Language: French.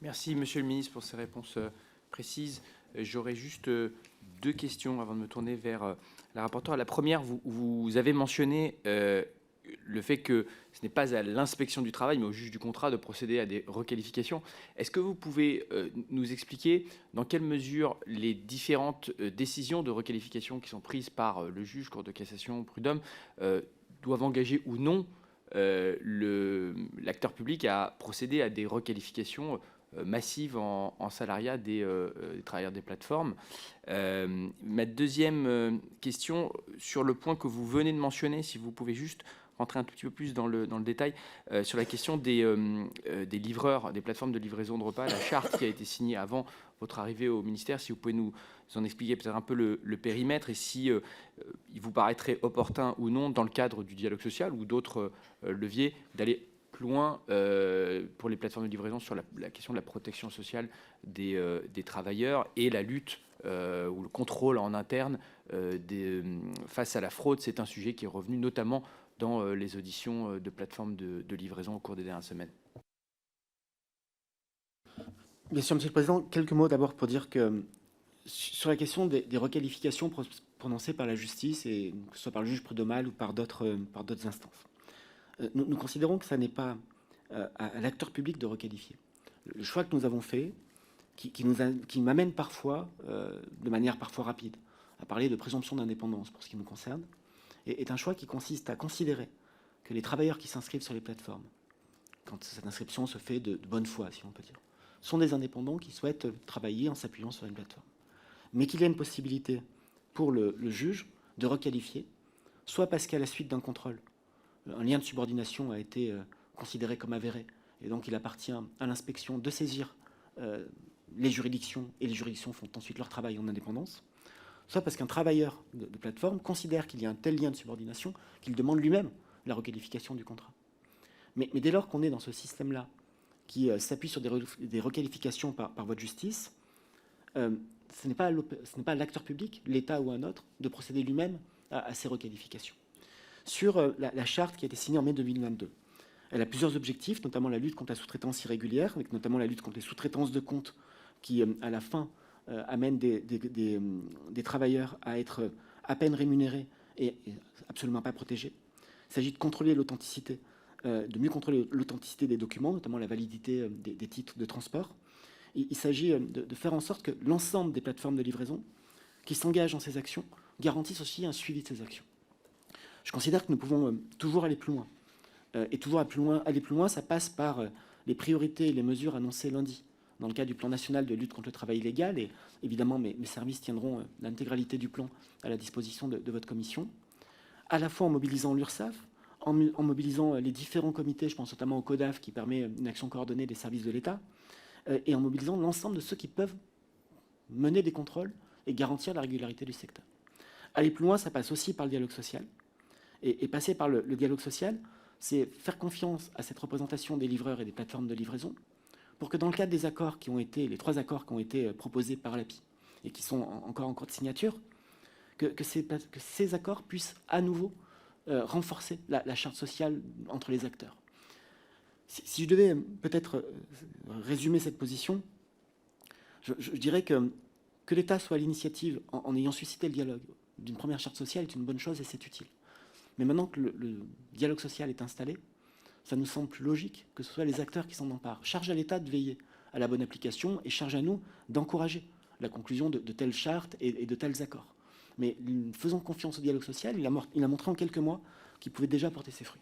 Merci, Monsieur le Ministre, pour ces réponses précises. J'aurais juste deux questions avant de me tourner vers la rapporteure. La première, vous avez mentionné le fait que ce n'est pas à l'inspection du travail, mais au juge du contrat de procéder à des requalifications. Est-ce que vous pouvez nous expliquer dans quelle mesure les différentes décisions de requalification qui sont prises par le juge, Cour de cassation, prud'homme, doivent engager ou non l'acteur public à procéder à des requalifications massive en salariat des travailleurs des plateformes. Ma deuxième question, sur le point que vous venez de mentionner, si vous pouvez juste rentrer un tout petit peu plus dans le détail, sur la question des livreurs, des plateformes de livraison de repas, la charte qui a été signée avant votre arrivée au ministère, si vous pouvez nous en expliquer peut-être un peu le périmètre et si il vous paraîtrait opportun ou non, dans le cadre du dialogue social ou d'autres leviers, d'aller plus loin pour les plateformes de livraison sur la question de la protection sociale des travailleurs et la lutte ou le contrôle en interne face à la fraude. C'est un sujet qui est revenu notamment dans les auditions de plateformes de livraison au cours des dernières semaines. Bien sûr, Monsieur le Président, quelques mots d'abord pour dire que sur la question des requalifications prononcées par la justice, et que ce soit par le juge prud'homal ou par d'autres instances, nous considérons que ça n'est pas à l'acteur public de requalifier. Le choix que nous avons fait, qui m'amène parfois, de manière parfois rapide, à parler de présomption d'indépendance pour ce qui nous concerne, est un choix qui consiste à considérer que les travailleurs qui s'inscrivent sur les plateformes, quand cette inscription se fait de bonne foi, si on peut dire, sont des indépendants qui souhaitent travailler en s'appuyant sur une plateforme. Mais qu'il y a une possibilité pour le juge de requalifier, soit parce qu'à la suite d'un contrôle, un lien de subordination a été considéré comme avéré, et donc il appartient à l'inspection de saisir les juridictions, et les juridictions font ensuite leur travail en indépendance, soit parce qu'un travailleur de plateforme considère qu'il y a un tel lien de subordination qu'il demande lui-même la requalification du contrat. Mais dès lors qu'on est dans ce système-là, qui s'appuie sur des requalifications par voie de justice, ce n'est pas à l'acteur public, l'État ou un autre, de procéder lui-même à ces requalifications. Sur la charte qui a été signée en mai 2022, elle a plusieurs objectifs, notamment la lutte contre la sous-traitance irrégulière, avec notamment la lutte contre les sous-traitances de comptes qui, à la fin, amènent des travailleurs à être à peine rémunérés et absolument pas protégés. Il s'agit de contrôler l'authenticité, de mieux contrôler l'authenticité des documents, notamment la validité des titres de transport. Il s'agit de faire en sorte que l'ensemble des plateformes de livraison qui s'engagent dans ces actions garantissent aussi un suivi de ces actions. Je considère que nous pouvons toujours aller plus loin. Et toujours aller plus loin, ça passe par les priorités et les mesures annoncées lundi dans le cadre du plan national de lutte contre le travail illégal. Et évidemment, mes services tiendront l'intégralité du plan à la disposition de votre commission, à la fois en mobilisant l'URSSAF, en mobilisant les différents comités, je pense notamment au CODAF qui permet une action coordonnée des services de l'État, et en mobilisant l'ensemble de ceux qui peuvent mener des contrôles et garantir la régularité du secteur. Aller plus loin, ça passe aussi par le dialogue social. Et passer par le dialogue social, c'est faire confiance à cette représentation des livreurs et des plateformes de livraison pour que dans le cadre des accords qui ont été, les 3 accords qui ont été proposés par l'API et qui sont encore en cours de signature, que ces accords puissent à nouveau renforcer la charte sociale entre les acteurs. Si je devais peut-être résumer cette position, je dirais que l'État soit à l'initiative en ayant suscité le dialogue d'une première charte sociale est une bonne chose et c'est utile. Mais maintenant que le dialogue social est installé, ça nous semble plus logique que ce soit les acteurs qui s'en emparent. Charge à l'État de veiller à la bonne application et charge à nous d'encourager la conclusion de telles chartes et de tels accords. Mais faisons confiance au dialogue social, il a montré en quelques mois qu'il pouvait déjà porter ses fruits.